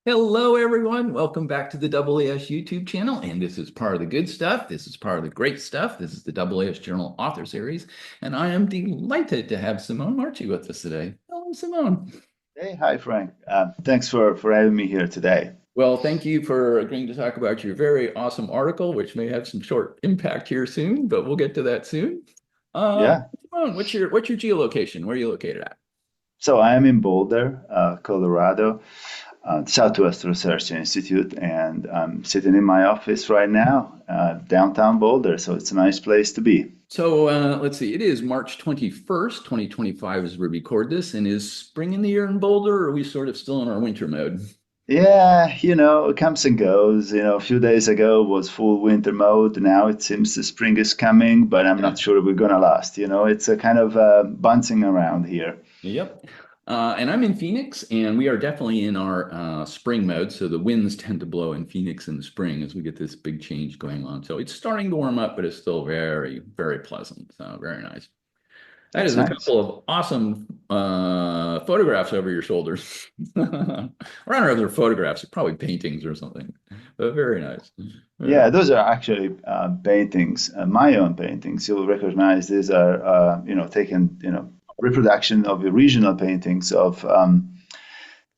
Hello, everyone. Welcome back to the AAS YouTube channel. And this is part of the good stuff. This is part of the great stuff. This is the AAS Journal Author Series. And I am delighted to have Simone Marchi with us today. Hello, Simone. Hey, hi Frank. Thanks for having me here today. Well, thank you for agreeing to talk about your very awesome article, which may have some short impact here soon, but we'll get to that soon. Yeah. Simone, what's your geolocation? Where are you located at? So I am in Boulder, Colorado, Southwest Research Institute, and I'm sitting in my office right now, downtown Boulder. So it's a nice place to be. So let's see, it is March 21st, 2025 as we record this. And is spring in the year in Boulder, or are we sort of still in our winter mode? Yeah, it comes and goes. A few days ago was full winter mode. Now it seems the spring is coming, but I'm Yeah. not sure we're gonna last. It's a kind of bouncing around here. Yep. And I'm in Phoenix, and we are definitely in our spring mode. So the winds tend to blow in Phoenix in the spring as we get this big change going on. So it's starting to warm up, but it's still very, very pleasant. So very nice. That That's is a nice. couple of awesome photographs over your shoulders. Or I don't know if they're photographs, they're probably paintings or something, but very nice. Yeah, those are actually paintings, my own paintings. You'll recognize these are, taken, reproduction of original paintings of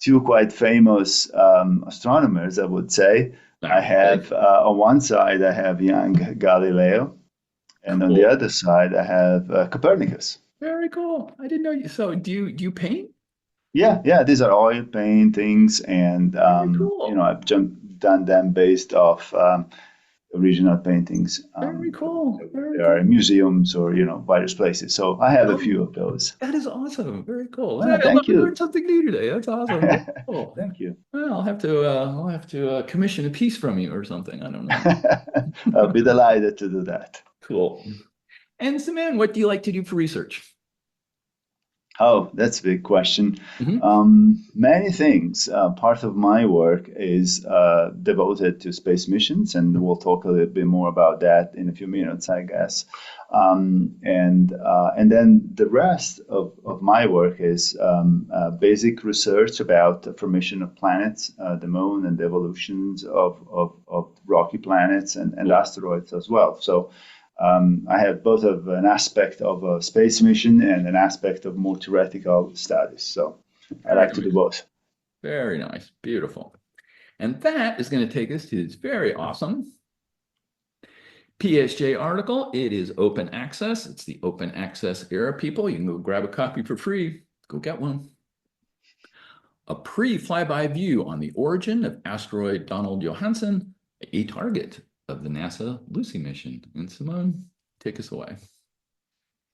two quite famous astronomers, I would say. I Okay, have on one side I have young Galileo, and on the cool. other side I have Copernicus. Very cool. I didn't know you. So do you paint? Yeah, yeah, these are oil paintings, and Very cool. I've done them based off original paintings. Very cool. Very They are in cool. museums or various places. So I have a Oh, few of those. that is awesome. Very cool. Oh, I thank learned you. something new today. That's awesome. Very cool. Thank you. Well, I'll have to commission a piece from you or something. I don't I'll know. be delighted to do that. Cool. And Simon, what do you like to do for research? Oh, that's a big question. Hmm. Many things. Part of my work is devoted to space missions, and we'll talk a little bit more about that in a few minutes, I guess. And then the rest of my work is basic research about the formation of planets, the moon, and the evolutions of rocky planets and Cool. asteroids as well. So I have both of an aspect of a space mission and an aspect of more theoretical studies. So I Very like to do nice. both. Very nice. Beautiful. And that is going to take us to this very awesome PSJ article. It is open access. It's the open access era, people. You can go grab a copy for free. Go get one. A pre-flyby view on the origin of asteroid Donaldjohanson, a target of the NASA Lucy mission. And Simone, take us away.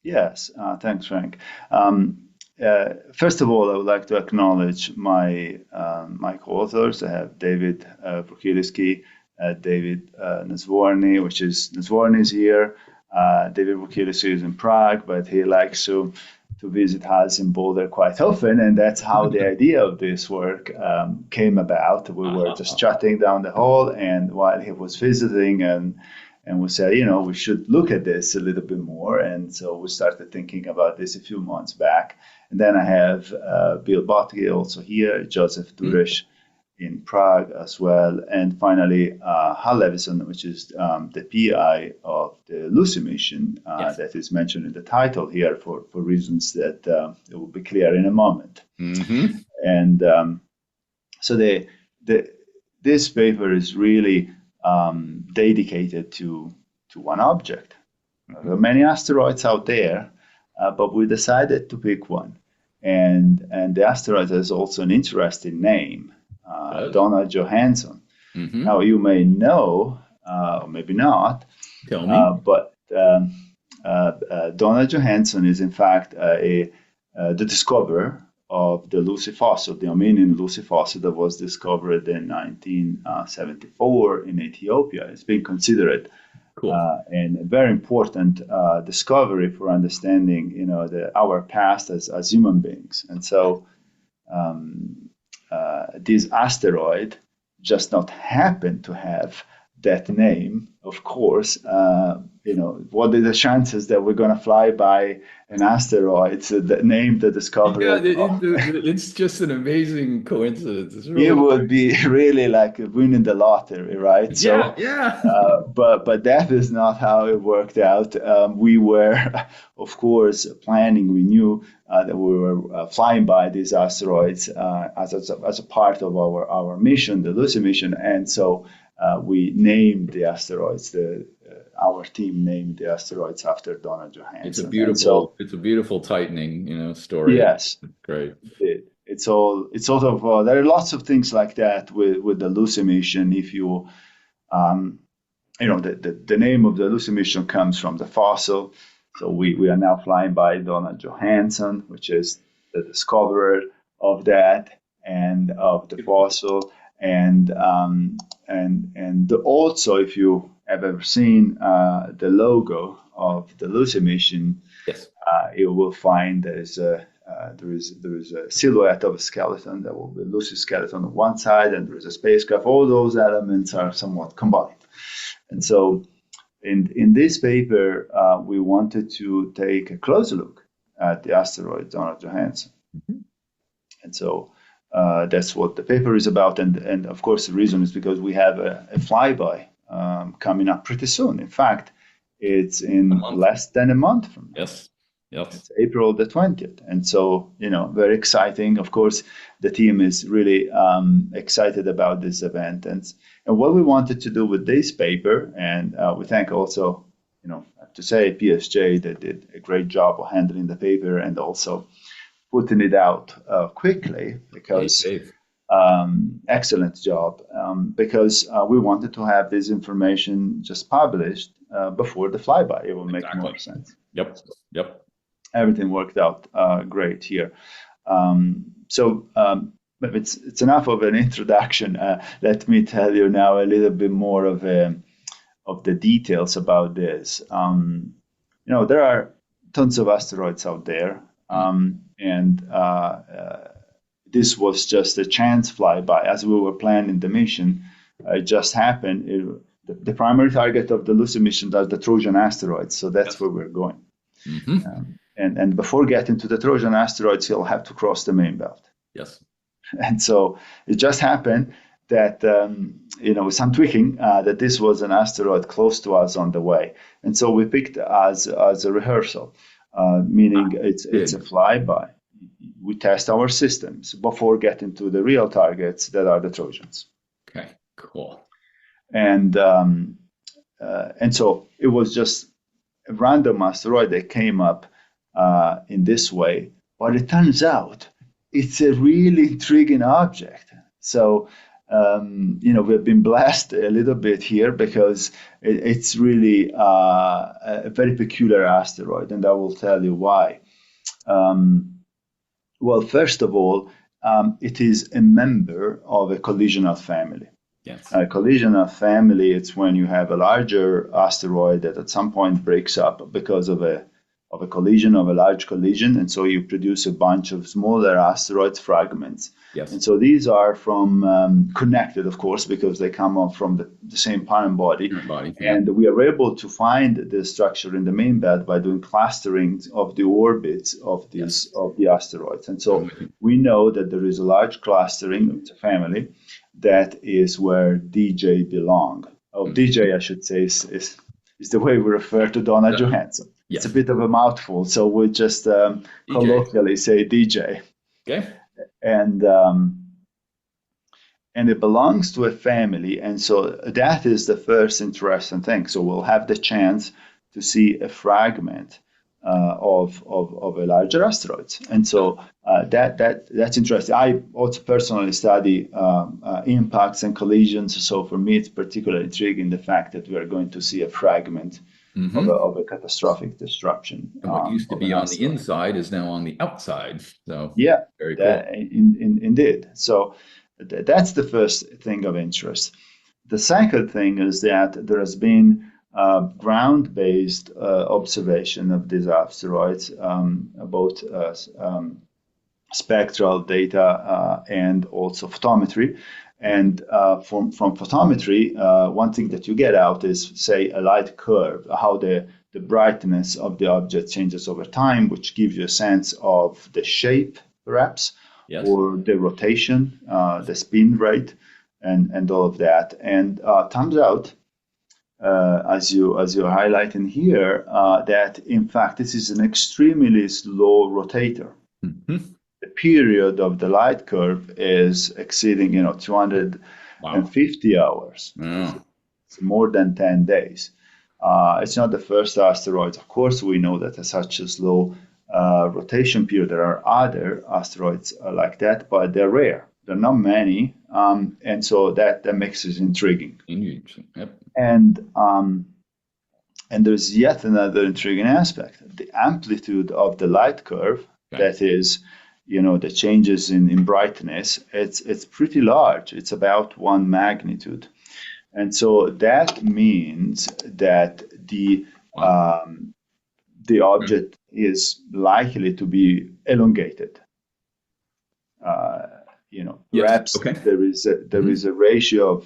Yes, thanks, Frank. First of all, I would like to acknowledge my co-authors. I have David Wokielicki, David Nazvorny, which is Nazvorny is here. David Wokielicki is in Prague, but he likes to visit us in Boulder quite often, and that's how the idea of this work came about. We were just chatting down the hall, and while he was visiting, and we said, we should look at this a little bit more. And so we started thinking about this a few months back. And then I have Bill Botke also here, Joseph Duresh in Prague as well. And finally, Hal Levison, which is the PI of the Lucy mission Yes. that is mentioned in the title here for reasons that it will be clear in a moment. Mm-hmm. And so the this paper is really dedicated to one object. There are many asteroids out there, but we decided to pick one. And the asteroid has also an interesting name, Does. Donaldjohanson. Now Mm-hmm. you may know, or maybe not, Tell me. but Donaldjohanson is in fact the discoverer of the Lucy fossil, the Armenian Lucy fossil that was discovered in 1974 in Ethiopia. It's been considered Cool. and a very important discovery for understanding, our past as human beings. And so this asteroid just not happened to have that name, of course, what are the chances that we're going to fly by an asteroid that named the Yeah, discoverer? it's just an amazing coincidence. It's It really would great. be really like winning the lottery, right? Yeah, So, yeah. but that is not how it worked out. We were, of course, planning. We knew that we were flying by these asteroids as a part of our mission, the Lucy mission, and so we named the asteroids. Our team named the asteroids after Donald Johanson, and so It's a beautiful tightening, story. yes, It's great. it's sort of there are lots of things like that with the Lucy mission. If you um, the name of the Lucy mission comes from the fossil, so we are now flying by Donald Johanson, which is the discoverer of that and of the fossil, and also if you have ever seen the logo of the Lucy mission, Yes. you will find there is a silhouette of a skeleton. There will be a Lucy skeleton on one side, and there is a spacecraft. All those elements are somewhat combined. And so, in this paper, we wanted to take a closer look at the asteroid Donald Johanson. Mhm. And so that's what the paper is about. And of course, the reason is because we have a flyby coming up pretty soon. In fact, it's A in month. less than a month from now. Yes. Yes. It's April the 20th. And so, very exciting. Of course, the team is really excited about this event. And what we wanted to do with this paper, and we thank also, I have to say, PSJ, that did a great job of handling the paper and also putting it out quickly Hey, because Dave. excellent job because we wanted to have this information just published before the flyby. It will make Exactly. more sense. Yep. Yep. Everything worked out great here. It's enough of an introduction. Let me tell you now a little bit more of the details about this. There are tons of asteroids out there, and this was just a chance flyby. As we were planning the mission, it just happened. The primary target of the Lucy mission is the Trojan asteroids, so that's Yes. where we're going. Hmm. And before getting to the Trojan asteroids, you'll have to cross the main belt. Yes. And so it just happened that, with some tweaking, that this was an asteroid close to us on the way. And so we picked as a rehearsal, meaning it's a flyby. We test our systems before getting to the real targets that are the Trojans. Okay. Cool. And so it was just a random asteroid that came up in this way, but it turns out it's a really intriguing object. So, we've been blessed a little bit here because it's really a very peculiar asteroid, and I will tell you why. Well, first of all, it is a member of a collisional family. Yes. A collisional family, it's when you have a larger asteroid that at some point breaks up because of a collision, of a large collision, and so you produce a bunch of smaller asteroid fragments. Yes. And so these are from connected, of course, because they come up from the same parent body. Yeah. And we are able to find the structure in the main belt by doing clustering of the orbits of these of the asteroids. And so we know that there is a large clustering, it's a family, that is where DJ belong. Oh, DJ, I should say, is the way we refer to Donald Johanson. Yes. It's a bit of a mouthful, so we just colloquially say DJ. Okay. And it belongs to a family, and so that is the first interesting thing. So we'll have the chance to see a fragment of a larger asteroid, and so that's interesting. I also personally study impacts and collisions, so for me it's particularly intriguing the fact that we are going to see a fragment of a catastrophic disruption. And what used to of be an on asteroid. the inside is now on the outside. So Yeah, very cool. indeed. So that's the first thing of interest. The second thing is that there has been ground-based observation of these asteroids, both spectral data and also photometry. And from photometry, one thing that you get out is, say, a light curve, how the brightness of the object changes over time, which gives you a sense of the shape, perhaps, Yes. or the rotation, the spin rate, and all of that. And turns out, as you're highlighting here, that in fact this is an extremely slow rotator. Mhm. The period of the light curve is exceeding, 250 Wow. hours. Oh, It's more than 10 days. It's not the first asteroid. Of course, we know that there's such a slow rotation period. There are other asteroids like that, but they're rare. There are not many, and so that makes it intriguing. interesting. Yep. And there's yet another intriguing aspect: the amplitude of the light curve. Okay. That is, the changes in brightness. It's pretty large. It's about one magnitude. And so that means that Wow. the Okay. object is likely to be elongated. Yes. Perhaps Okay. there Hmm. is a ratio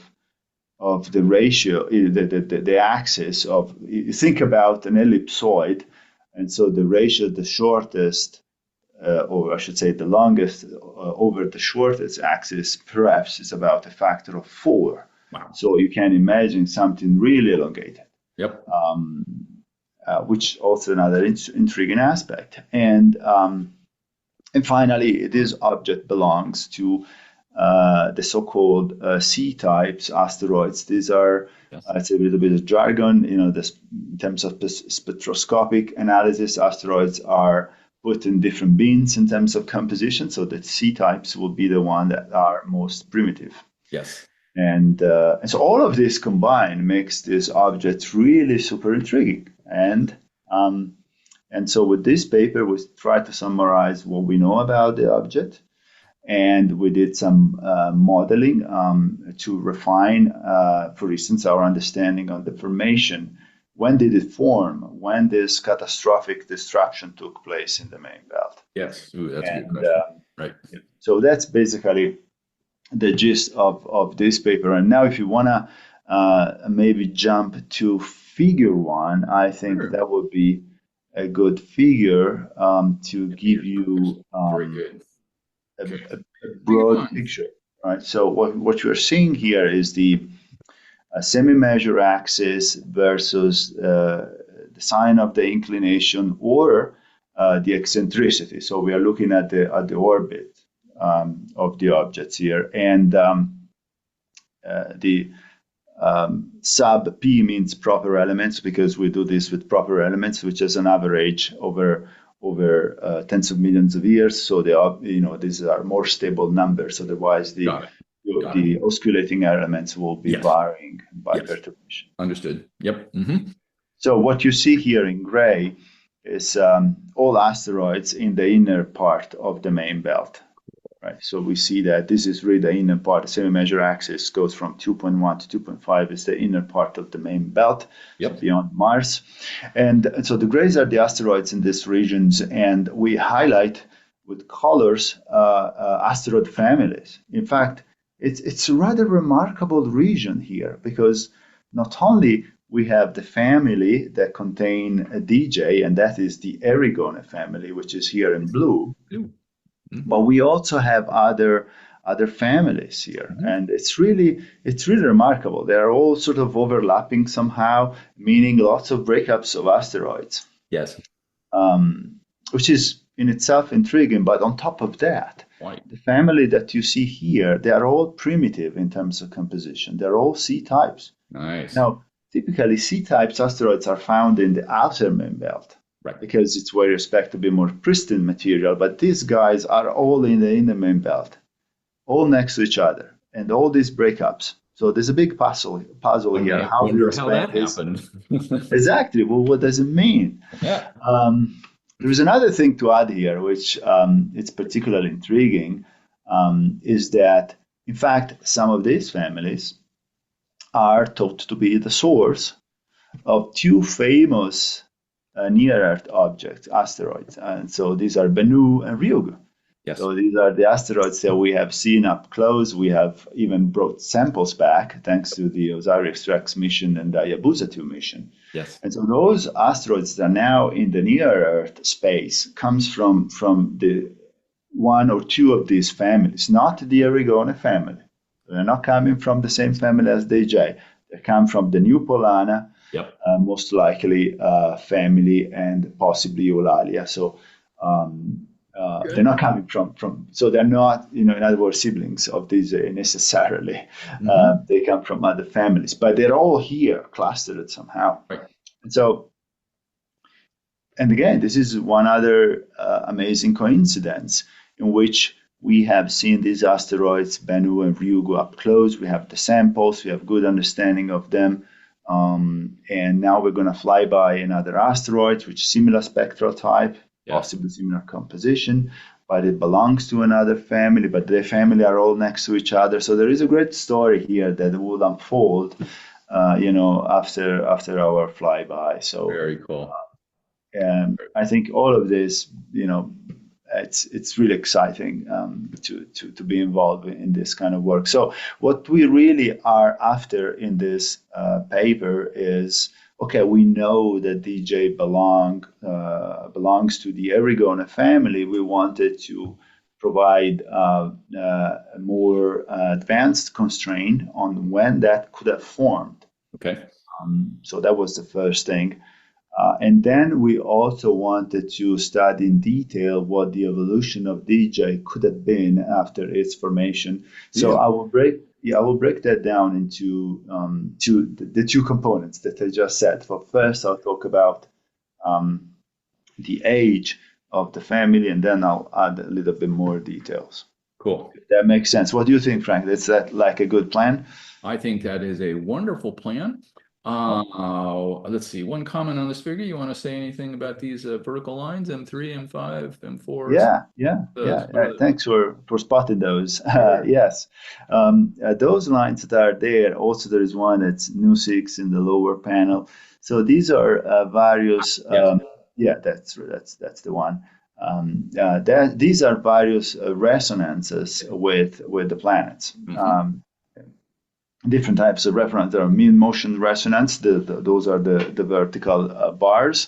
of the ratio, the axis of. You think about an ellipsoid, and so the ratio, the shortest, or I should say, the longest over the shortest axis, perhaps is about a factor of 4. Wow. So you can imagine something really elongated, Yep. which also another intriguing aspect. And finally, this object belongs to the so-called C-types asteroids. These are, Yes. it's a little bit of jargon, in terms of spectroscopic analysis, asteroids are put in different bins in terms of composition, so that C-types will be the one that are most primitive. Yes. And so all of this combined makes this object really super intriguing. Um, and so with this paper, we tried to summarize what we know about the object, and we did some modeling to refine, for instance, our understanding of the formation. When did it form? When this catastrophic destruction took place in the main belt? Yes. Ooh, that's a good And question. Right. so that's basically the gist of this paper. And now, if you want to maybe jump to figure one, I think Sure. that would be a good figure to Yeah, give figures focus. you Very good. Okay. a Figure broad one. picture, right? So what you're seeing here is the semi-major axis versus the sign of the inclination, or the eccentricity. So we are looking at the orbit of the objects here, and the sub p means proper elements, because we do this with proper elements, which is an average over tens of millions of years. So these are more stable numbers. Otherwise, Got it. Got it. the osculating elements will be Yes. varying by Yes. perturbation. Understood. Yep. Hmm. So what you see here in gray is all asteroids in the inner part of the main belt. Right. So we see that this is really the inner part. The semi-major axis goes from 2.1 to 2.5 is the inner part of the main belt, so Yep. beyond Mars. And so the grays are the asteroids in these regions, and we highlight with colors asteroid families. In fact, it's a rather remarkable region here, because not only we have the family that contain a DJ, and that is the Erigone family, which is here in blue, Ooh. but Hmm. we also have other families here, Hmm. and it's really remarkable. They are all sort of overlapping somehow, meaning lots of breakups of asteroids, Yes. which is in itself intriguing. But on top of that, White. the family that you see here, they are all primitive in terms of composition. They're all C types. Nice. Now, typically C types asteroids are found in the outer main belt, Right. because it's where you expect to be more pristine material. But these guys are all in the inner main belt, all next to each other, and all these breakups. So there's a big puzzle here. I How do you wonder how explain that this? happened. Exactly. Well, what does it mean? Yeah. There is another thing to add here, which it's particularly intriguing, is that in fact some of these families are thought to be the source of two famous near Earth objects, asteroids. And so these are Bennu and Ryugu. Yes. So these are the asteroids that we have seen up close. We have even brought samples back thanks to the OSIRIS-REx mission and the Hayabusa 2 mission. Yes. And so those asteroids that are now in the near Earth space comes from the one or two of these families, not the Erigone family. They're not coming from the same family as DJ. They come from the New Polana, Yep. most likely family, and possibly Eulalia. So they're Good. not coming so they're not, in other words, siblings of these necessarily. Hmm. They come from other families, but they're all here clustered somehow. Right. And so, and again, this is one other amazing coincidence in which we have seen these asteroids, Bennu and Ryugu, up close. We have the samples, we have good understanding of them. And now we're going to fly by another asteroid, which is similar spectral type, Yes. possibly similar composition, but it belongs to another family, but their family are all next to each other. So there is a great story here that will unfold, after our flyby. So Very cool. I think all of this, it's really exciting to be involved in this kind of work. So what we really are after in this paper is, okay, we know that DJ belongs to the Erigone family. We wanted to provide a more advanced constraint on when that could have formed. Okay. So that was the first thing. And then we also wanted to study in detail what the evolution of DJ could have been after its formation. So Yeah. I will break that down into the two components that I just said. For first, I'll talk about um, the age of the family, and then I'll add a little bit more details. Cool. If that makes sense. What do you think, Frank? Is that like a good plan? I think that is a wonderful plan. Let's see. One comment on this figure. You want to say anything about these vertical lines, M3, M5, M4? Thanks for spotting those. Sure. Yes, those lines that are there. Also, there is one that's nu 6 in the lower panel. So these are various. Yes. Yeah, that's the one. These are various resonances with the planets. Hmm. Different types of resonance. There are mean motion resonance. Those are the vertical bars.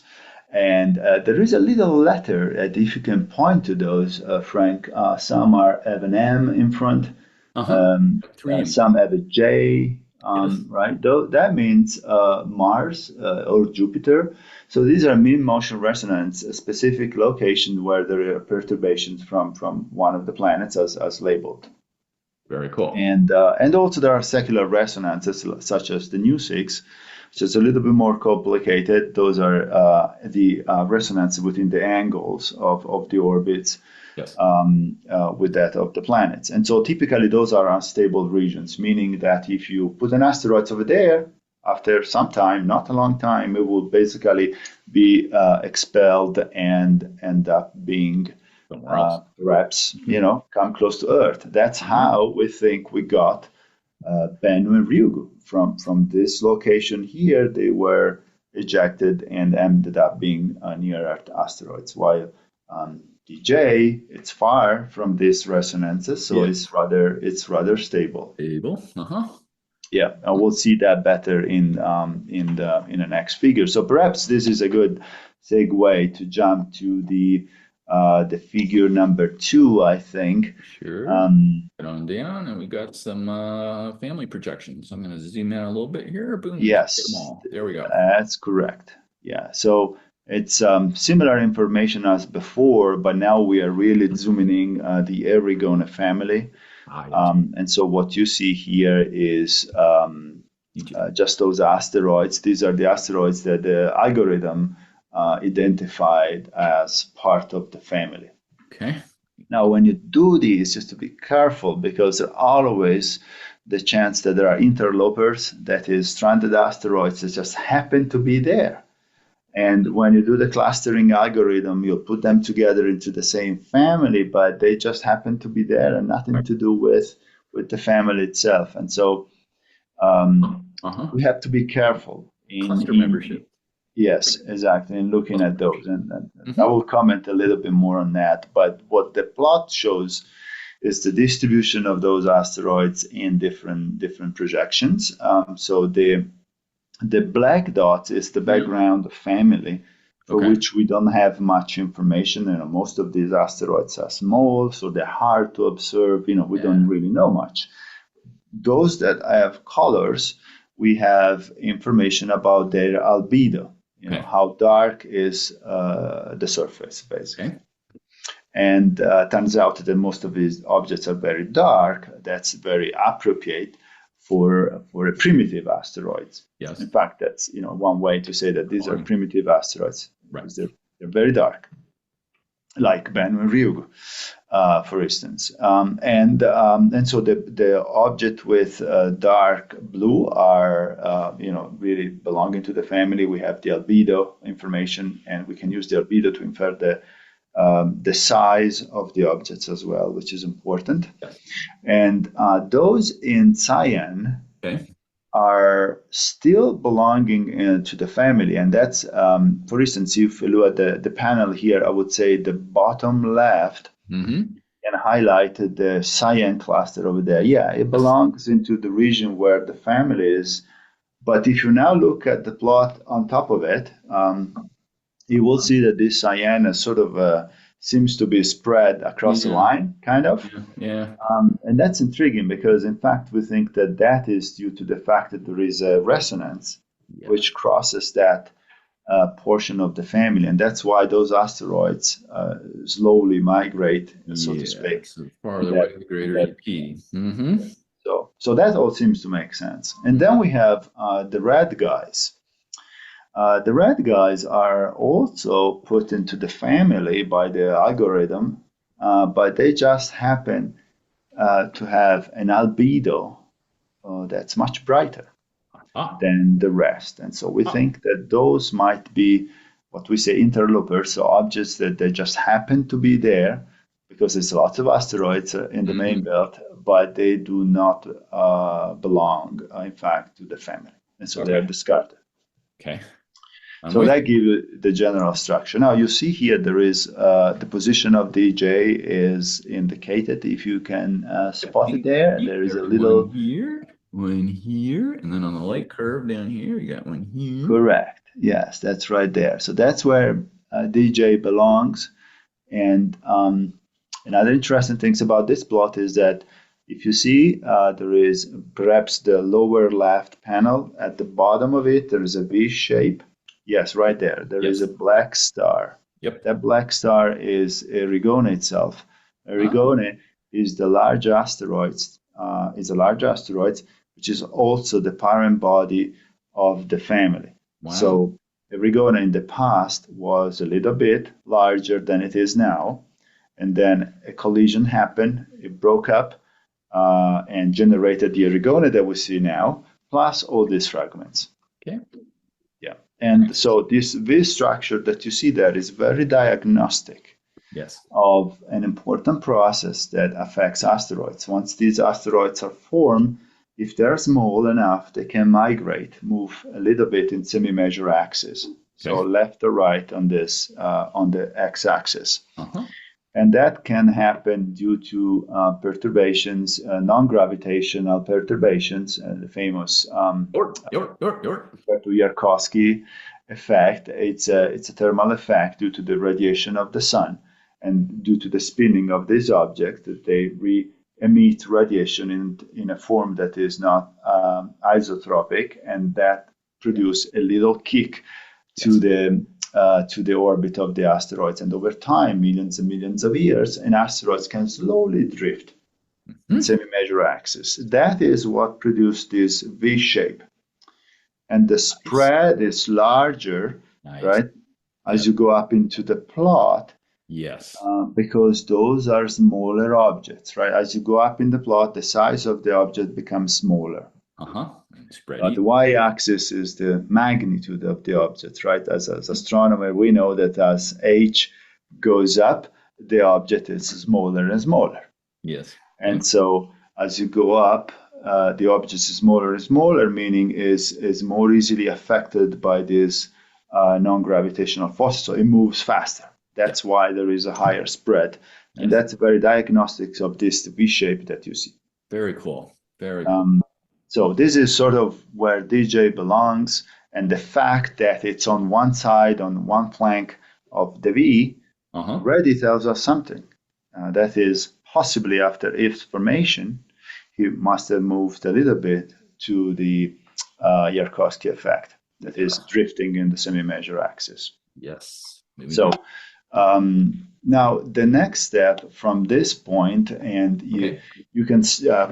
And there is a little letter that if you can point to those, Frank, some have an M in front, Uh-huh. Three. some have a J, Yes. right? That means Mars or Jupiter. So these are mean motion resonance, a specific location where there are perturbations from one of the planets as labeled. Very cool. And also there are secular resonances such as the nu 6, which is a little bit more complicated. Those are the resonance within the angles of the orbits Yes. with that of the planets. And so typically those are unstable regions, meaning that if you put an asteroid over there, after some time, not a long time, it will basically be expelled and end up being Somewhere else. perhaps, come close to Earth. That's how we think we got Bennu and Ryugu. From this location here, they were ejected and ended up being near Earth asteroids. While DJ, it's far from these resonances, so Yeah. it's rather stable. Able. Uh-huh. Yeah, and we'll see that better in the next figure. So perhaps this is a good segue to jump to the figure number 2, I think. Sure. Um, Get on down, and we got some family projections. I'm going to zoom in a little bit here. Boom. Get them yes, all. There we go. that's correct. Yeah, so it's similar information as before, but now we are really zooming in the Erigone family. Yes. And so what you see here is DJ. just those asteroids. These are the asteroids that the algorithm identified as part of the family. Okay. Now, when you do these, just to be careful because there are always the chance that there are interlopers, that is, stranded asteroids that just happen to be there. And when you do the clustering algorithm, you'll put them together into the same family, but they just happen to be there and nothing Right. to do with the family itself. And so Uh-huh. we have to be careful Cluster membership. Yes, exactly. And looking at those, and I Hmm. will comment a little bit more on that. But what the plot shows is the distribution of those asteroids in different projections. So the black dot is the Yeah. background family for Okay. which we don't have much information. Most of these asteroids are small, so they're hard to observe. We Yeah. don't really know much. Those that have colors, we have information about their albedo. Okay. How dark is the surface, basically. Okay. And turns out that most of these objects are very dark. That's very appropriate for a primitive asteroids. Yes. In fact, that's one way to say that these are Boring. primitive asteroids Right. because they're very dark, like Bennu and Ryugu, for instance. And so the object with dark blue are really belonging to the family. We have the albedo information, and we can use the albedo to infer the size of the objects as well, which is important. Yes. And those in cyan Okay. are still belonging to the family. And that's, for instance, if you look at the panel here, I would say the bottom left Hmm. and highlighted the cyan cluster over there. Yeah, it Yes. belongs into the region where the family is. But if you now look at the plot on top of it, you will see that this cyan is sort of seems to be spread across the Yeah. line, kind of. Yeah. Yeah. And that's intriguing because, in fact, we think that that is due to the fact that there is a resonance Yes. which crosses that portion of the family. And that's why those asteroids slowly migrate, so to speak, Yes. The in farther that, away, the in greater that. EP. Hmm. So that all seems to make sense. And then we have the red guys. The red guys are also put into the family by the algorithm, but they just happen to have an albedo that's much brighter Ah. than the rest. And so we Ah. think that those might be what we say interlopers, so objects that they just happen to be there because there's lots of asteroids in the main Hmm. belt, but they do not belong, in fact, to the family. And so they are Okay. discarded. Okay. I'm So with that you. gives you the general structure. Now you see here there is the position of DJ is indicated. If you can spot it there, there is a One little here, and then on the light curve down here, you got one here. correct. Yes, that's right there. So that's where DJ belongs. And another interesting things about this plot is that if you see there is perhaps the lower left panel at the bottom of it, there is a V shape. Yes, right there. There is a Yes. black star. Yep. That black star is Erigone itself. Ah. Erigone is the large asteroids. Is a large asteroid, which is also the parent body of the family. Wow. So Erigone in the past was a little bit larger than it is now, and then a collision happened. It broke up and generated the Erigone that we see now, plus all these fragments. Okay. Yeah. And so this V structure that you see there is very diagnostic Yes. of an important process that affects asteroids. Once these asteroids are formed, if they're small enough, they can migrate, move a little bit in semi-major axis. So Okay. left or right on this on the x-axis. Uh-huh. And that can happen due to perturbations, non-gravitational perturbations, the famous to Yarkovsky effect. It's a thermal effect due to the radiation of the sun, and due to the spinning of this object, that they emit radiation in a form that is not isotropic, and that produce a little kick Yes. to the orbit of the asteroids. And over time, millions and millions of years, an asteroid can slowly drift in Hmm. semi-major axis. That is what produced this V shape, and the Nice. spread is larger, Nice. right, as Yep. you go up into the plot, Yes. because those are smaller objects, right? As you go up in the plot, the size of the object becomes smaller. Uh-huh. And spread eat. The y-axis is the magnitude of the object, right? As astronomer, we know that as h goes up, the object is smaller and smaller. Yes. And so as you go up, the object is smaller and smaller, meaning is more easily affected by this non-gravitational forces, so it moves faster. Yeah. That's why there is a higher spread, and Yes. that's very diagnostic of this V shape that you see. Very cool. Very cool. Um, so this is sort of where DJ belongs, and the fact that it's on one side, on one flank of the V, Uh-huh. already tells us something. That is, possibly after its formation, he must have moved a little bit to the Yarkovsky effect, that is, Yeah. drifting in the semi-major axis. Yes. Maybe So do. now the next step from this point, and Okay. you can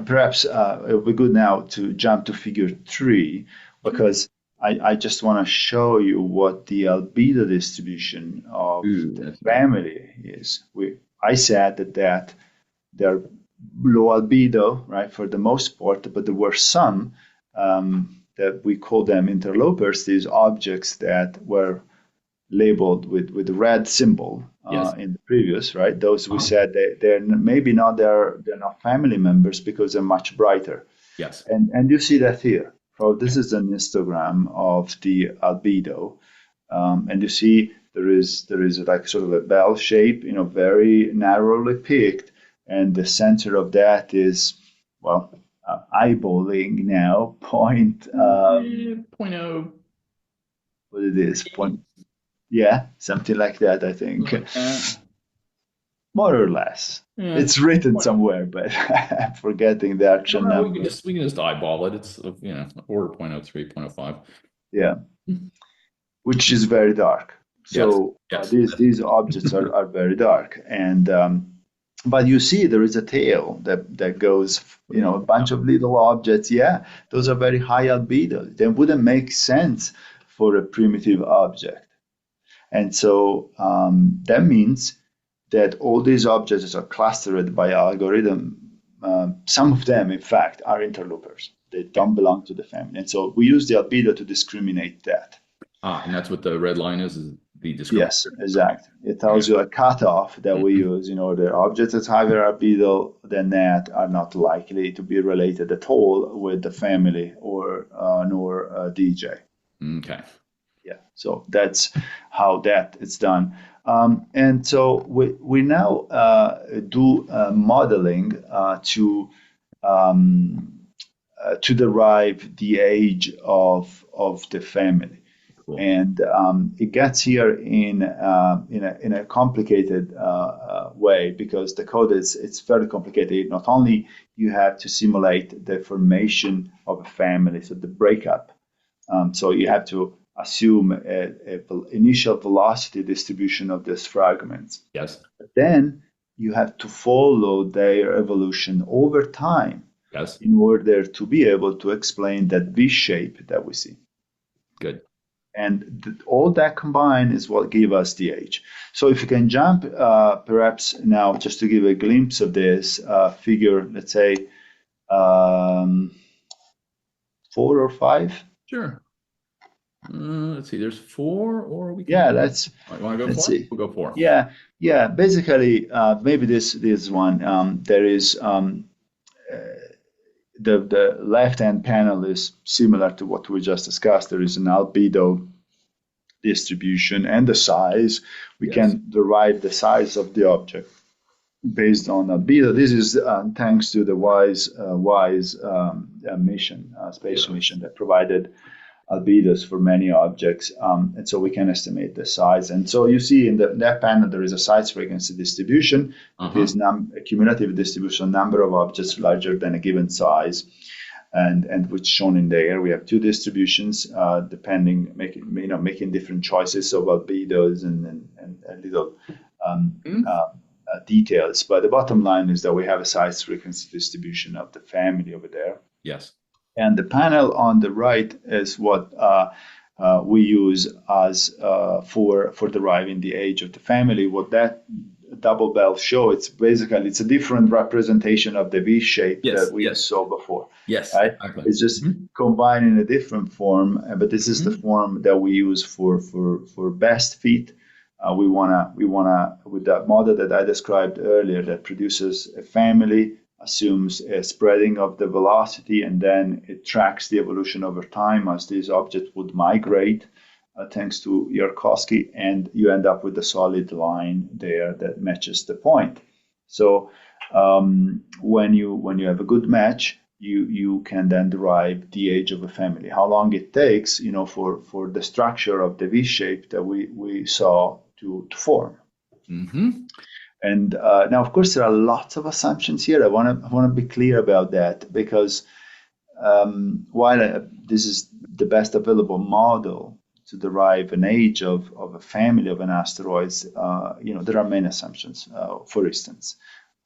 perhaps it would be good now to jump to figure 3 Sure. because I just want to show you what the albedo distribution of Ooh, the that's good. family is. I said that they're low albedo, right, for the most part, but there were some that we call them interlopers, these objects that were labeled with the red symbol Yes. in the previous, right? Those we Uh-huh. said they're maybe not they're not family members because they're much brighter, Yes. and you see that here. So this Okay. is an histogram of the albedo, and you see there is like sort of a bell shape, very narrowly picked, and the center of that is well eyeballing now point Point oh what it is point three, yeah something like that I think. something like that. More or less. Yeah. It's written Point- somewhere, but I'm forgetting the No, actual no, number. we can just eyeball it. It's order point oh 0.03, point oh 0.05. Yeah, which is very dark. Yes. So Yes. these objects are very dark, and but you see there is a tail that goes, a bunch of little objects. Yeah, those are very high albedo. They wouldn't make sense for a primitive object, and so that means that all these objects are clustered by algorithm. Some of them, in fact, are interlopers. They Okay. don't belong to the family. And so we use the albedo to discriminate that. And that's what the red line is the discriminator. Yes, Okay. exactly. It Okay. tells you a cutoff that we Mhm. use in order. Objects that have higher albedo than that are not likely to be related at all with the family or nor DJ. Okay. Yeah, so that's how that is done. And so we now do modeling to derive the age of the family. Cool. And it gets here in a complicated way because the code is it's very complicated. Not only you have to simulate the formation of a family, so the breakup, so you have to assume a initial velocity distribution of these fragments. Yes. But then you have to follow their evolution over time Yes. in order to be able to explain that V shape that we see. Good. And all that combined is what gave us the age. So if you can jump, perhaps now, just to give a glimpse of this figure, let's say 4 or 5. Sure. Let's see. There's four, or we can. Yeah, You want to go let's four? see. We'll go four. Yeah, yeah. Basically, maybe this one. There is the left hand panel is similar to what we just discussed. There is an albedo distribution and the size. We Yes. can derive the size of the object based on albedo. This is thanks to the WISE mission, space Yeah. mission that provided albedos for many objects, and so we can estimate the size. And so you see in that panel there is a size frequency distribution. It Uh-huh. is a cumulative distribution, number of objects larger than a given size, and which shown in there. We have two distributions, depending, making different choices of albedos and little Mhm. details. But the bottom line is that we have a size frequency distribution of the family over there. Yes. And the panel on the right is what we use as for deriving the age of the family. What that double bell show, it's a different representation of the V shape Yes. that we Yes. saw before, Yes. right? Exactly. It's just Mhm. combined in a different form, but this is the Mhm. form that we use for best fit. We wanna with that model that I described earlier that produces a family, assumes a spreading of the velocity, and then it tracks the evolution over time as these objects would migrate thanks to Yarkovsky, and you end up with a solid line there that matches the point. So when you have a good match, you can then derive the age of a family. How long it takes, for the structure of the V shape that we saw to form. Mm-hmm. And now, of course, there are lots of assumptions here. I want to be clear about that, because while this is the best available model to derive an age of a family of an asteroids, there are many assumptions. For instance,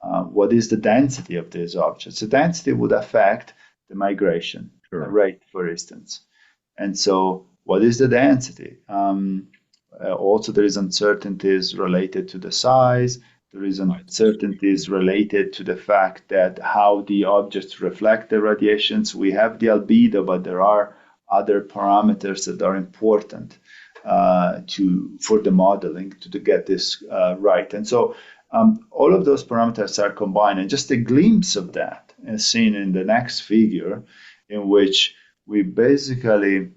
what is the density of these objects? The density would affect the migration rate, for instance. And so, what is the density? Also, there is uncertainties related to the size. There is uncertainties related to the fact that how the objects reflect the radiations. We have the albedo, but there are other parameters that are important for the modeling to get this right. And so all of those parameters are combined. And just a glimpse of that is seen in the next figure, in which we basically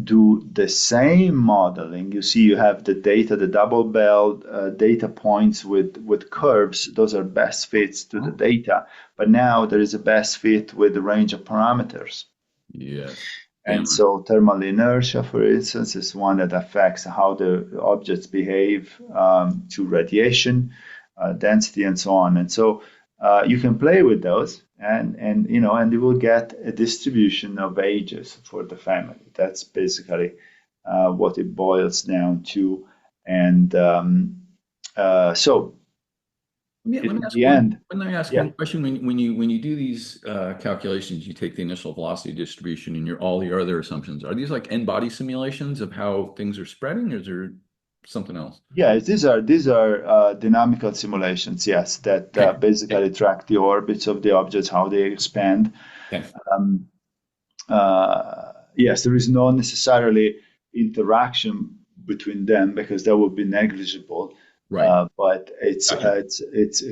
do the same modeling. You see, you have the data, the double bell data points with curves. Those are best fits to the data. But now there is a best fit with the range of parameters. Yes. And so thermal inertia, for instance, is one that affects how the objects behave to radiation, density, and so on. And so you can play with those, and you will get a distribution of ages for the family. That's basically what it boils down to. And so Let me ask one question. When you do these calculations, you take the initial velocity distribution and all your other assumptions. Are these like n-body simulations of how things are spreading, or is there something else? Yeah, these are dynamical simulations. Yes, that basically track the orbits of the objects, how they expand. Okay. Yes, there is no necessarily interaction between them, because that would be negligible. Right. But it's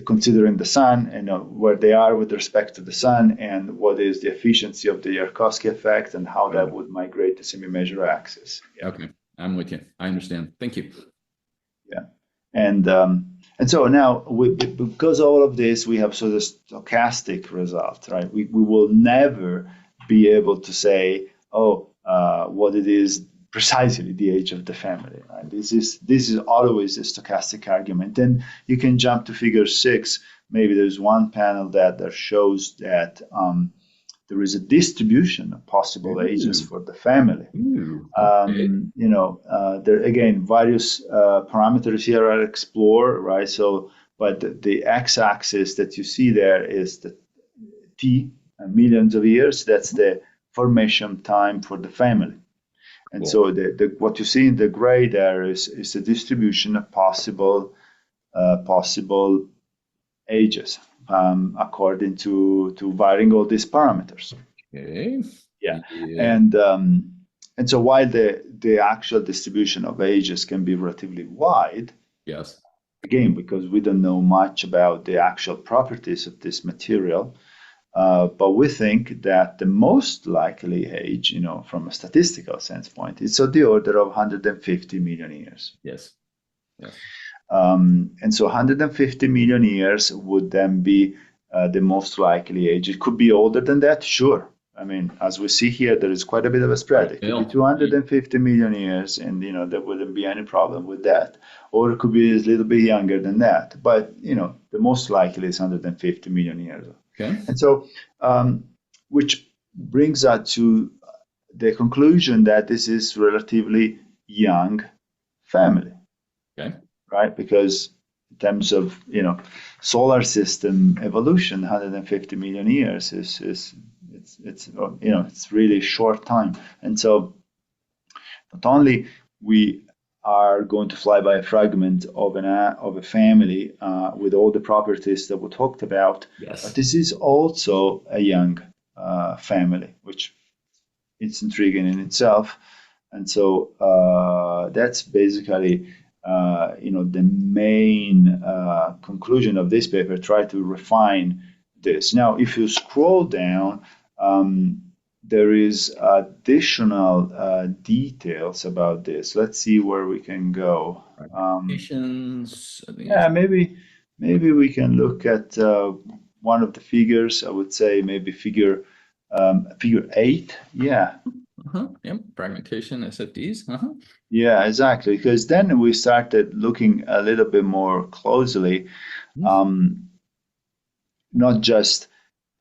considering the sun and where they are with respect to the sun, and what is the efficiency of the Yarkovsky effect, and how that would migrate the semi-major axis. Yeah. Okay, I'm with you. I understand. Thank you. Yeah, and so now because all of this, we have sort of stochastic results, right? We will never be able to say, what it is precisely the age of the family, right? This is always a stochastic argument. And you can jump to figure 6. Maybe there's one panel that shows that there is a distribution of possible ages for the family. There again, various parameters here are explored, right? So, but the x-axis that you see there is the t, millions of years. That's the formation time for the family. And so what you see in the gray there is the distribution of possible ages according to varying all these parameters. Okay. Yeah. And so while the actual distribution of ages can be relatively wide, yes, again, because we don't know much about the actual properties of this material, but we think that the most likely age, from a statistical standpoint, is of the order of 150 million years. Yes. Yes. And so 150 million years would then be the most likely age. It could be older than that, sure. I mean, as we see here, there is quite a bit of a spread. It could be 250 million years, and there wouldn't be any problem with that. Or it could be a little bit younger than that. But the most likely is 150 million years. Okay. And so, which brings us to the conclusion that this is relatively young family. Okay. Right? Because in terms of solar system evolution, 150 million years is it's really short time. And so, not only we are going to fly by a fragment of a family with all the properties that we talked about, but this is also a young family, which is intriguing in itself. And so that's basically the main conclusion of this paper. Try to refine this. Now, if you scroll down, there is additional details about this. Let's see where we can go. Fragmentations, I think Yeah, maybe we can look at one of the figures. I would say maybe figure 8. Yeah, Yep, fragmentation, SFDs. yeah, exactly. Because then we started looking a little bit more closely, um, not just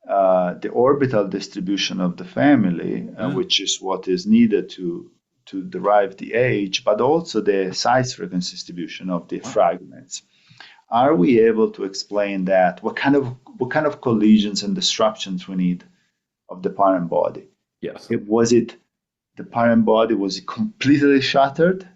the orbital distribution of the family, Yeah. which is what is needed to derive the age, but also the size frequency distribution of the Wow. fragments. Are we able to explain that? What kind of collisions and disruptions we need of the parent body? Yes. Was it the parent body was completely shattered,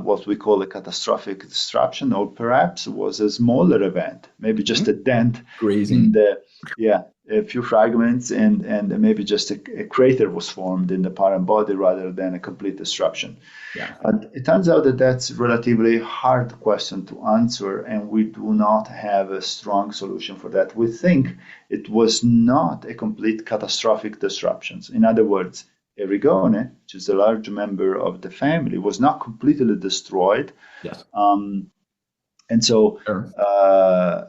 what we call a catastrophic disruption, or perhaps it was a smaller event, maybe just a dent in Grazing. the, yeah, a few fragments, and maybe just a crater was formed in the parent body rather than a complete disruption. Yeah. And it turns out that that's a relatively hard question to answer, and we do not have a strong solution for that. We think it was not a complete catastrophic disruption. In other words, Erigone, which is a large member of the family, was not completely destroyed. Yes. And so, Sure. uh,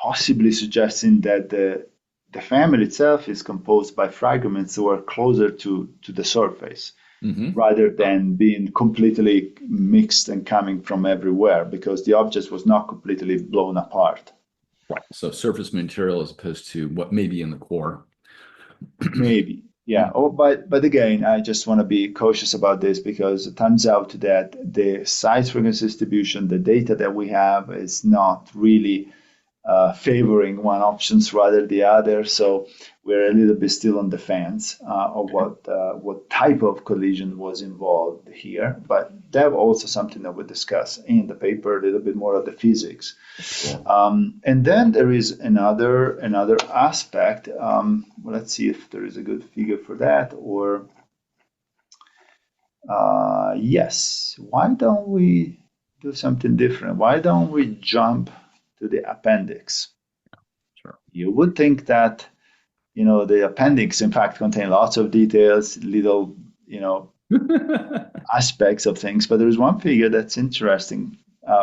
possibly suggesting that the family itself is composed by fragments that were closer to the surface rather than being completely mixed and coming from everywhere because the object was not completely blown apart. Right. So surface material as opposed to what may be in the core. Maybe, yeah. Mm. Oh, but again, I just want to be cautious about this because it turns out that the size frequency distribution, the data that we have, is not really favoring one options rather the other. So we're a little bit still on the fence of what type of collision was involved here. But that's also something that we discuss in the paper, a little bit more of the physics. And then there is another aspect. Well, let's see if there is a good figure for that. Or yes, why don't we do something different? Why don't we jump to the appendix? Sure. You would think that the appendix, in fact, contain lots of details, little aspects of things. But there is one figure that's interesting.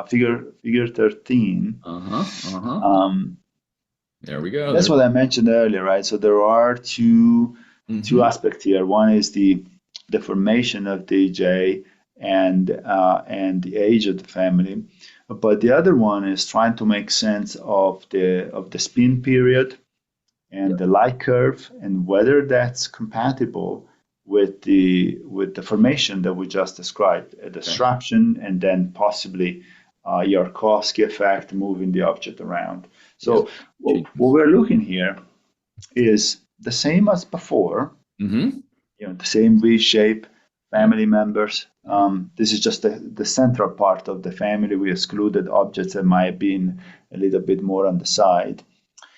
Figure 13. Um, There we go. That's what I mentioned earlier, right? So there are two Hmm. aspects here. One is the formation of DJ and the age of the family, but the other one is trying to make sense of the spin period and Yep. the light curve and whether that's compatible with the formation that we just described, a Okay. disruption and then possibly Yarkovsky effect moving the object around. Yes. So what we're looking here is the same as before, Mm-hmm. the same V shape, Yep. family members. This is just the central part of the family. We excluded objects that might have been a little bit more on the side.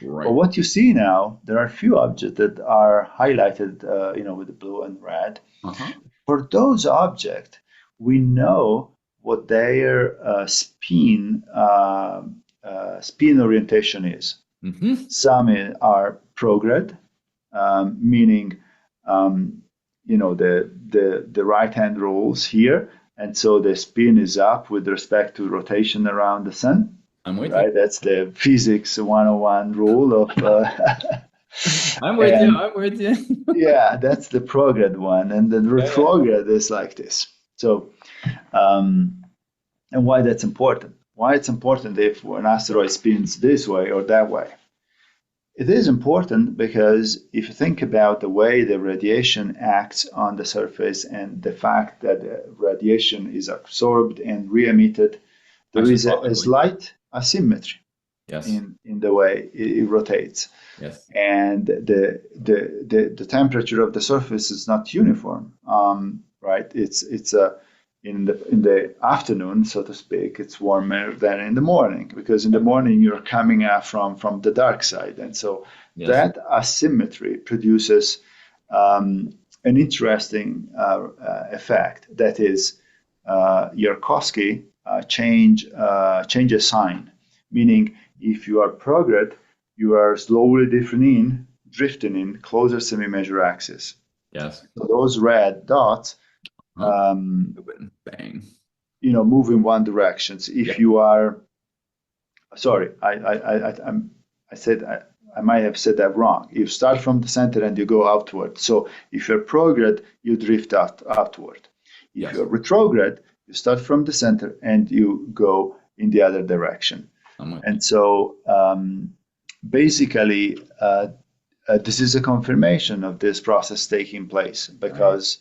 But Right. what you see now, there are a few objects that are highlighted, with the blue and red. Uh-huh. For those objects, we know what their spin orientation is. Mm-hmm. Some are prograde, meaning the right hand rules here, and so the spin is up with respect to rotation around the sun. I'm with you. Right, that's the physics 101 rule of. I'm with you. And I'm with you. yeah, that's the prograde one, and the Yeah. retrograde is like this. So, and why that's important? Why it's important if an asteroid spins this way or that way? It is important because if you think about the way the radiation acts on the surface and the fact that the radiation is absorbed and re-emitted, there is a Isotopically. slight asymmetry Yes. in the way it rotates. Yes. And the temperature of the surface is not uniform, right? It's in the afternoon, so to speak, it's warmer than in the morning because in the morning you're coming out from the dark side, and so Yes. that asymmetry produces an interesting effect. That is, Yarkovsky changes sign, meaning if you are prograde, you are slowly differing in, drifting in closer semi-major axis. Yes. So those red dots, Oh, um, open. Bang. move in one direction. So if Yep. you are, sorry, I said I might have said that wrong. You start from the center and you go outward. So if you're prograde, you drift outward. If Yes. you're retrograde, you start from the center and you go in the other direction. I'm with you. And so basically, this is a confirmation of this process taking place because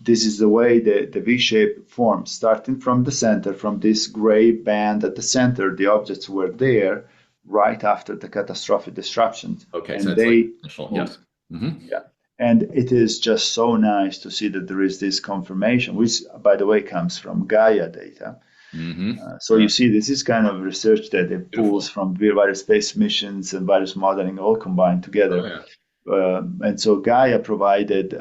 this is the way the V shape forms, starting from the center, from this gray band at the center. The objects were there right after the catastrophic disruptions, Okay, so and it's like they initial. moved. Yes. Mm-hmm. Yeah. And it is just so nice to see that there is this confirmation, which, by the way, comes from Gaia data. Mm-hmm. So you see, this is kind of research that it pulls Beautiful. from various space missions and various modeling all combined Oh together. yeah. And so Gaia provided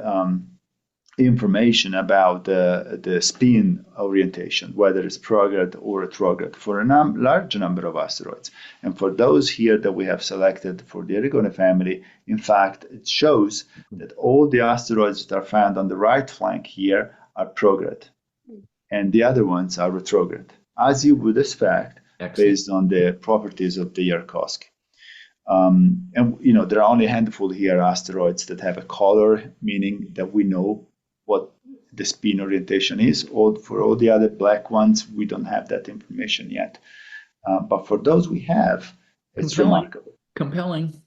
information about the spin orientation, whether it's prograde or retrograde, for a large number of asteroids. And for those here that we have selected for the Erigone family, in fact, it shows that all the asteroids that are found on the right flank here are prograde, and the other ones are retrograde, as you would expect Excellent. based on the properties of the Yarkovsky. And there are only a handful here asteroids that have a color, meaning that we know what the spin orientation is. For all the other black ones, we don't have that information yet. But for those we have, it's Compelling. remarkable. Compelling.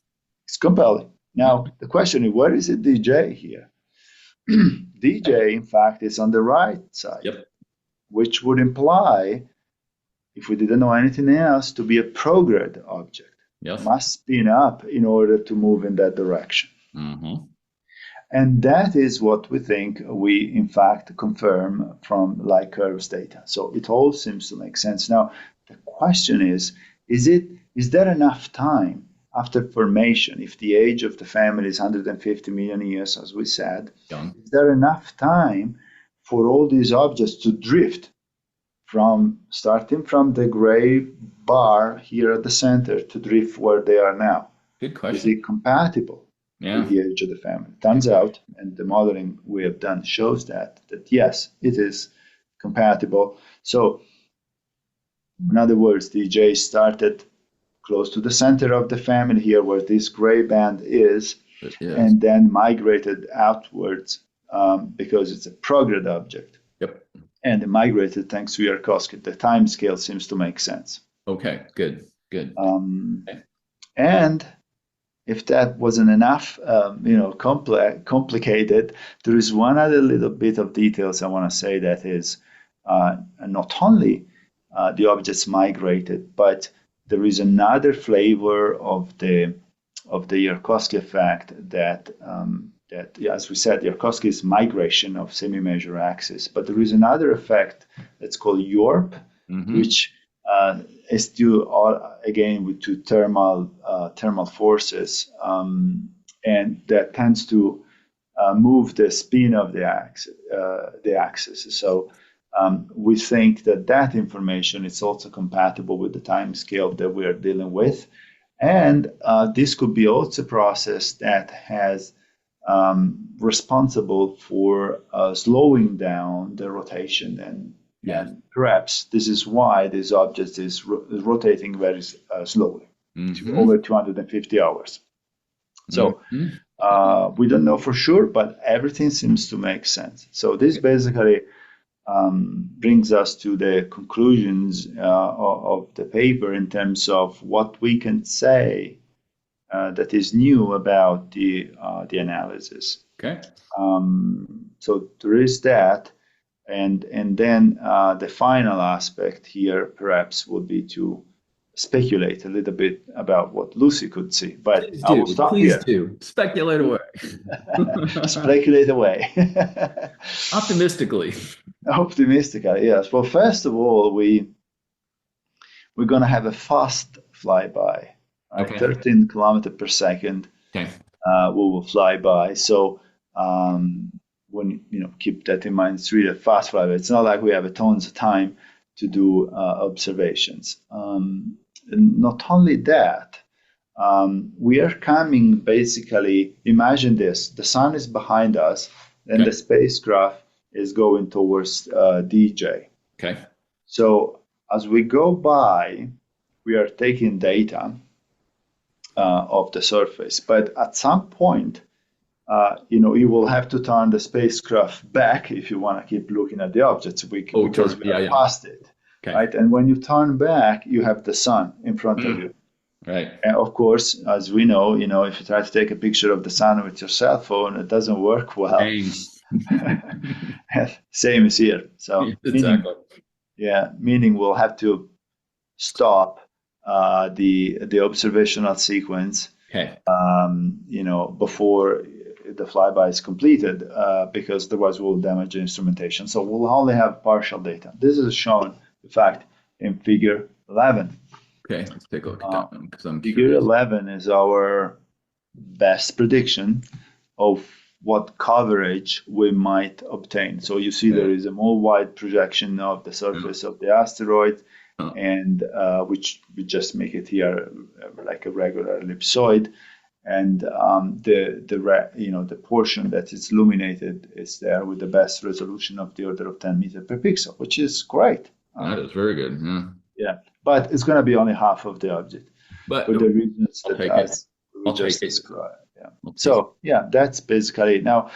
It's compelling. Yeah. Now, the question is, where is it DJ here? DJ, in fact, is on the right side, Yep. which would imply, if we didn't know anything else, to be a prograde object. Yes. Must spin up in order to move in that direction. Mm-hmm. And that is what we think we, in fact, confirm from light curves data. So it all seems to make sense. Now, the question is there enough time after formation, if the age of the family is 150 million years, as we said, Done. is there enough time for all these objects to drift from starting from the gray bar here at the center to drift where they are now? Good Is question. it compatible with Yeah. the age of the family? Turns out, and the modeling we have done shows that yes, it is compatible. So, in other words, DJ started close to the center of the family here, where this gray band is, It is. and then migrated outwards because it's a prograde object. Yep. And it migrated thanks to Yarkovsky. The time scale seems to make sense. Okay. Good. Good. Okay. And if that wasn't enough, complicated, there is one other little bit of details I want to say that is not only the objects migrated, but there is another flavor of the Yarkovsky effect that as we said, Yarkovsky is migration of semi-major axis, but there is another effect that's called YORP, Mm-hmm. which is due again to thermal forces, and that tends to move the spin of the axis. So we think that information is also compatible with the time scale that we are dealing with, and this could be also a process that has responsible for slowing down the rotation, and perhaps this is why this object is rotating very slowly, Mm-hmm. over 250 hours. So Mm-hmm. we don't know for sure, but everything seems to make sense. So this basically brings us to the conclusions of the paper in terms of what we can say that is new about the analysis. Okay. So there is that, and then the final aspect here perhaps would be to speculate a little bit about what Lucy could see. But Please I will do. stop Please here. do. Speculate away. Speculate away. Optimistically. Optimistically, yes. Well, first of all, we're going to have a fast flyby, right? Okay. 13 kilometers per second. Okay. We will fly by. So when keep that in mind, it's really a fast flyby. It's not like we have a tons of time to do observations. And not only that, We are coming basically, imagine this, the sun is behind us, and Okay. the spacecraft is going towards DJ. Okay. So as we go by, we are taking data of the surface, but at some point, you will have to turn the spacecraft back if you want to keep looking at the objects because we are Yeah. past it, Okay. right? And when you turn back, you have the sun in front of you. Right. And of course, as we know, if you try to take a picture of the sun with your cell phone, it doesn't work well. Same as here. So Exactly. meaning we'll have to stop the observational sequence, Okay. before the flyby is completed, because otherwise we'll damage the instrumentation. So we'll only have partial data. This is shown, in fact, in Figure 11. Okay, let's take a look at that one because I'm Figure curious. 11 is our best prediction of what coverage we might obtain. So you see there is a more wide projection of the surface of the asteroid, and which we just make it here like a regular ellipsoid, and the portion that is illuminated is there with the best resolution of the order of 10 meters per pixel, which is great. That is very good. Yeah. Yeah, but it's going to be only half of the object But for the reasons I'll that take as it. we I'll just take it. described. Yeah. So yeah, that's basically it. Now.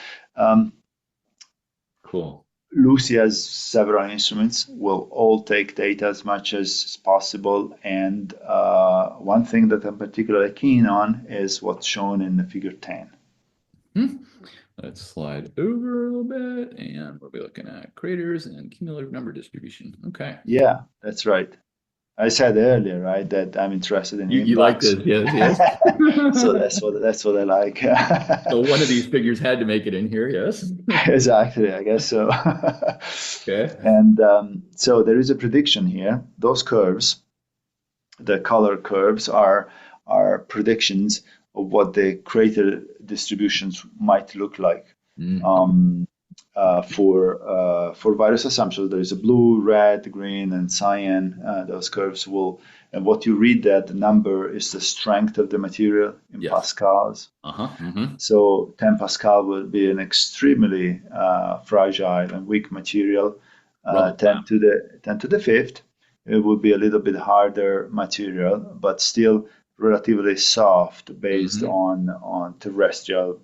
Cool. Lucy has several instruments. We'll all take data as much as possible. And one thing that I'm particularly keen on is what's shown in the Figure 10. Let's slide over a little bit, and we'll be looking at craters and cumulative number distribution. Okay. Yeah, that's right. I said earlier, right, that I'm interested in You like impacts. this, yes. So that's what I like. So one of these figures had to make it in here, yes. Exactly, I guess so. Okay. And so there is a prediction here. Those curves, the color curves, are predictions of what the crater distributions might look like. For various assumptions. There is a blue, red, green, and cyan. Those curves will, and what you read that the number is the strength of the material in pascals. So 10 pascal will be an extremely fragile and weak material. 10 to the fifth, it would be a little bit harder material, but still relatively soft based on terrestrial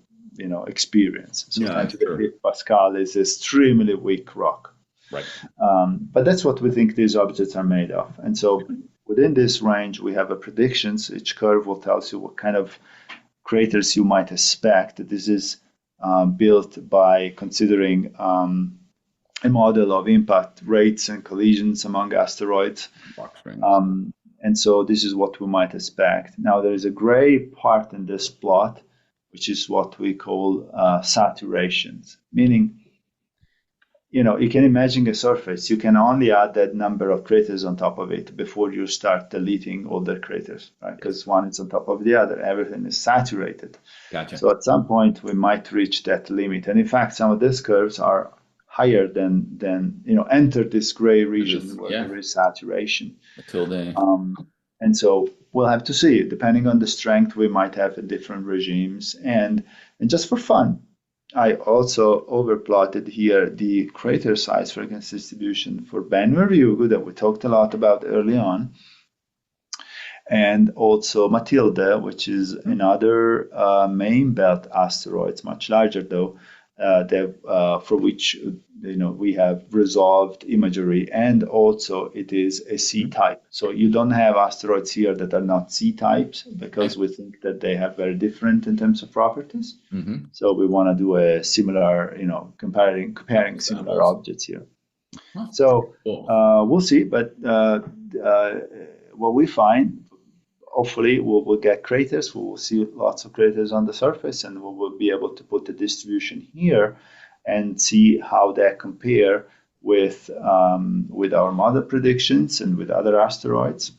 experience. So 10 to the fifth Pascal is extremely weak rock. Right. But that's what we think these objects are made of. And so within this range, we have a predictions. Each curve will tell you what kind of craters you might expect. This is built by considering a model of impact rates and collisions among asteroids. And so this is what we might expect. Now, there is a gray part in this plot, which is what we call saturations, meaning, you can imagine a surface. You can only add that number of craters on top of it before you start deleting all the craters, right? Because one is on top of the other. Everything is saturated. Gotcha. So at some point, we might reach that limit. And in fact, some of these curves are higher than enter this gray region where there is saturation. Until then. And so we'll have to see. Depending on the strength, we might have different regimes. And just for fun, I also overplotted here the crater size frequency distribution for Ben Merview that we talked a lot about early on, and also Matilda, which is another main belt asteroid. It's much larger though, for which we have resolved imagery, and also it is a C-type. So you don't have asteroids here that are not C-types because we think that they have very different in terms of properties. So we want to do a similar, comparing similar objects here. So we'll see, but what we find, hopefully we'll get craters. We will see lots of craters on the surface, and we will be able to put the distribution here and see how they compare with our model predictions and with other asteroids.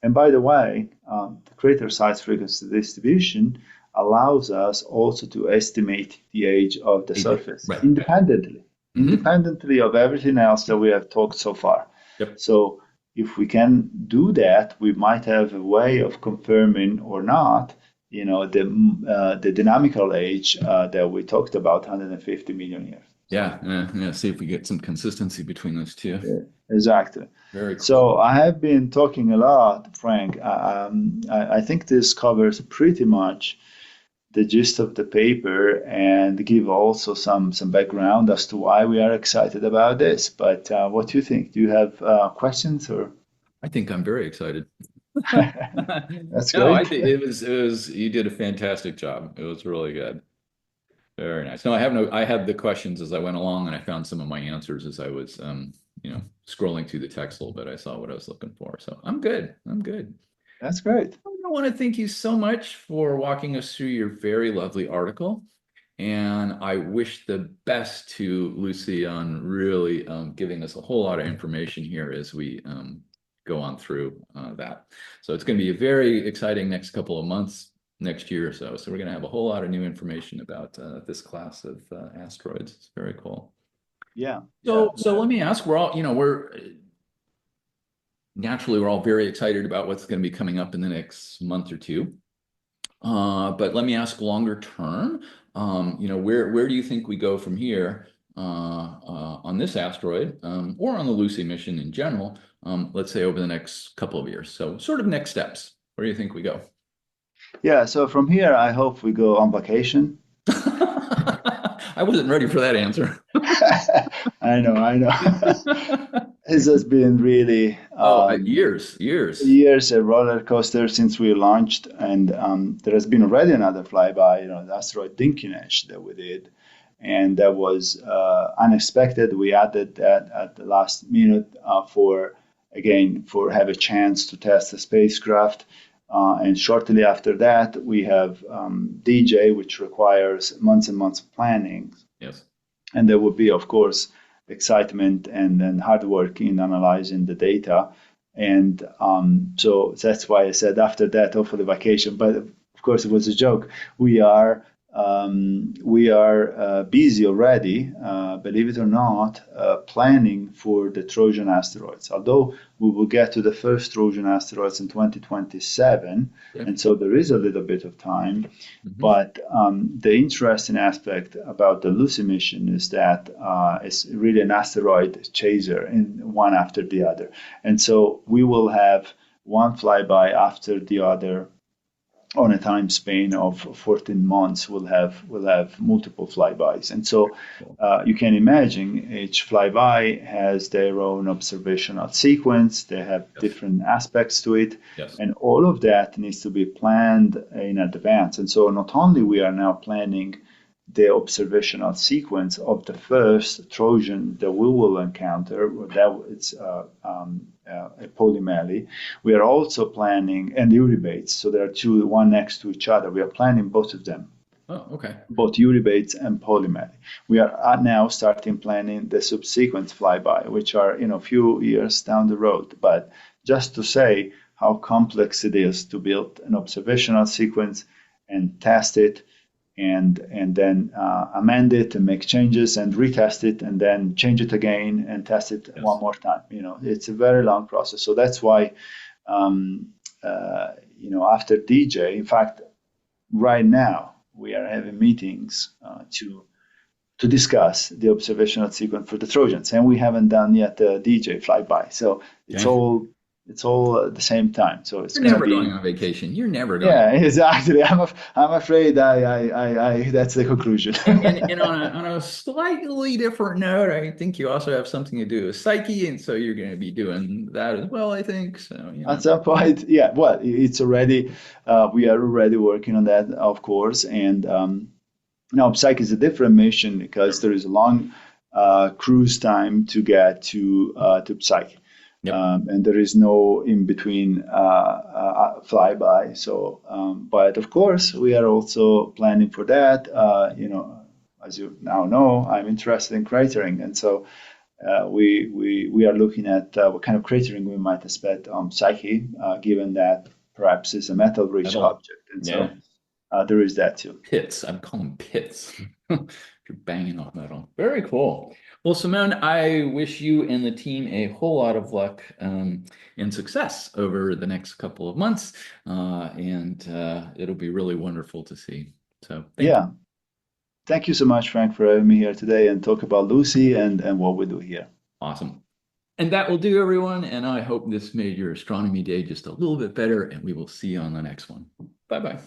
And by the way, the crater size frequency distribution allows us also to estimate the age of the surface independently of everything else that we have talked so far. So if we can do that, we might have a way of confirming or not, the dynamical age that we talked about, 150 million years. Yeah, yeah. See if we get some consistency between those two. Yeah, exactly. Very cool. So I have been talking a lot, Frank. I think this covers pretty much the gist of the paper and give also some background as to why we are excited about this. But what do you think? Do you have questions or? I think I'm very excited. That's No, I great. think it was you did a fantastic job. It was really good. Very nice. No, I had the questions as I went along and I found some of my answers as I was scrolling through the text a little bit. I saw what I was looking for. So I'm good. I'm good. That's great. I want to thank you so much for walking us through your very lovely article. And I wish the best to Lucy on really giving us a whole lot of information here as we go on through that. So it's going to be a very exciting next couple of months, next year or so. So we're going to have a whole lot of new information about this class of asteroids. It's very cool. Yeah, yeah, So let me ask, we're naturally we're all very excited about what's going to be coming up in the next month or two. But let me ask longer term, where do you think we go from here on this asteroid or on the Lucy mission in general, let's say over the next couple of years? So sort of next steps. Where do you think we go? yeah. So from here, I hope we go on vacation. I wasn't ready for that answer. I know, I know. This has been really Oh, years. years a roller coaster since we launched, and there has been already another flyby, the asteroid Dinkinesh that we did, and that was unexpected. We added that at the last minute for have a chance to test the spacecraft. And shortly after that, we have DJ, which requires months and months of planning. Yes. And there will be, of course, excitement and then hard work in analyzing the data. And so that's why I said after that, hopefully vacation. But of course, it was a joke. We are busy already, believe it or not, planning for the Trojan asteroids. Although we will get to the first Trojan asteroids in 2027, Okay. and so there is a little bit of time. Mhm. But the interesting aspect about the Lucy mission is that it's really an asteroid chaser, in one after the other, and so we will have one flyby after the other on a time span of 14 months. We'll have multiple flybys, and so you can imagine each flyby has their own observational sequence. They have Yes. different aspects to it, Yes. and all of that needs to be planned in advance. And so not only we are now planning the observational sequence of the first Trojan that we will encounter, that it's a polymele. We are also planning, and Uribates, so there are two, one next to each other. We are planning both of them, Oh, okay. both Uribates and polymele. We are now starting planning the subsequent flyby, which are a few years down the road. But just to say how complex it is to build an observational sequence and test it and then amend it and make changes and retest it and then change it again and test it one Yes. more time. It's a very long process. So that's why, after DJ, in fact, right now we are having meetings to discuss the observational sequence for the Trojans, and we haven't done yet the DJ flyby. So it's Okay. all at the same time. So it's You're going to never be. going on vacation. You're never going. Yeah, exactly. I'm afraid I that's the conclusion. And on a slightly different note, I think you also have something to do with psyche, and so you're going to be doing that as well, I think. So, At some point, yeah. Well, it's already we are already working on that, of course. And now Psyche is a different mission because there is a long cruise time to get to Psyche. Yep. And there is no in between flyby. So, but of course, we are also planning for that. As you now know, I'm interested in cratering, and so we are looking at what kind of cratering we might expect on Psyche, given that perhaps it's a metal-rich Metal. object, and so Yeah. there is that too. Pits. I'm calling them pits. You're banging off metal. Very cool. Well, Simone, I wish you and the team a whole lot of luck and success over the next couple of months. And it'll be really wonderful to see. So thank you. Yeah, thank you so much, Frank, for having me here today and talk about Lucy and what we do here. Awesome. And that will do, everyone. And I hope this made your astronomy day just a little bit better. And we will see you on the next one. Bye bye.